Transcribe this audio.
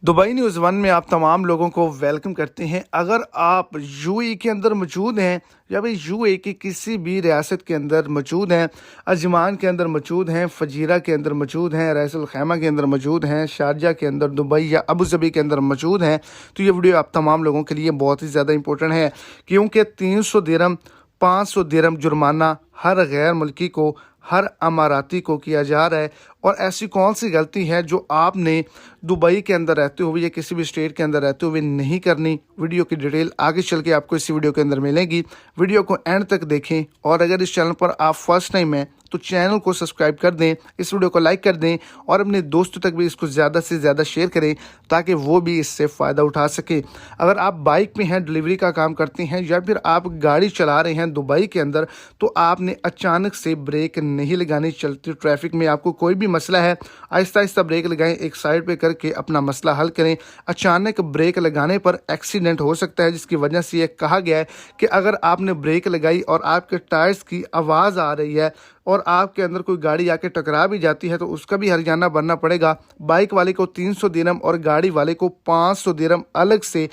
Dubai news one में आप तमाम लोगों को वेलकम करते हैं। अगर आप यूएई के अंदर मौजूद हैं या भाई यूएई की किसी भी रियासत के अंदर मौजूद हैं, अजमान के अंदर मौजूद हैं, फजीरा के अंदर मौजूद हैं, रैसुल खैमा के अंदर मौजूद हैं, शारजा के अंदर, दुबई या अबू धाबी के अंदर मौजूद हैं, तो ये वीडियो आप तमाम लोगों के लिए बहुत ही ज़्यादा इंपॉर्टेंट है, क्योंकि 300 दिरहम 500 दिरहम जुर्माना हर गैर मुल्की को, हर अमाराती को किया जा रहा है। और ऐसी कौन सी गलती है जो आपने दुबई के अंदर रहते हुए या किसी भी स्टेट के अंदर रहते हुए नहीं करनी। वीडियो की डिटेल आगे चल के आपको इसी वीडियो के अंदर मिलेगी। वीडियो को एंड तक देखें और अगर इस चैनल पर आप फर्स्ट टाइम हैं तो चैनल को सब्सक्राइब कर दें, इस वीडियो को लाइक कर दें और अपने दोस्तों तक भी इसको ज़्यादा से ज़्यादा शेयर करें ताकि वो भी इससे फ़ायदा उठा सके। अगर आप बाइक में हैं, डिलीवरी का काम करते हैं या फिर आप गाड़ी चला रहे हैं दुबई के अंदर, तो आपने अचानक से ब्रेक नहीं लगानी। चलते ट्रैफिक में आपको कोई भी मसला है, आहिस्ता आहिस्ता ब्रेक लगाएं, एक साइड पे करके अपना मसला हल करें। अचानक ब्रेक लगाने पर एक्सीडेंट हो सकता है, जिसकी वजह से ये कहा गया है कि अगर आपने ब्रेक लगाई और आपके टायर्स की आवाज़ आ रही है और आपके अंदर कोई गाड़ी आके टकरा भी जाती है तो उसका भी हर्जाना भरना पड़ेगा। बाइक वाले को 300 दिरहम और गाड़ी वाले को 500 दिरहम अलग से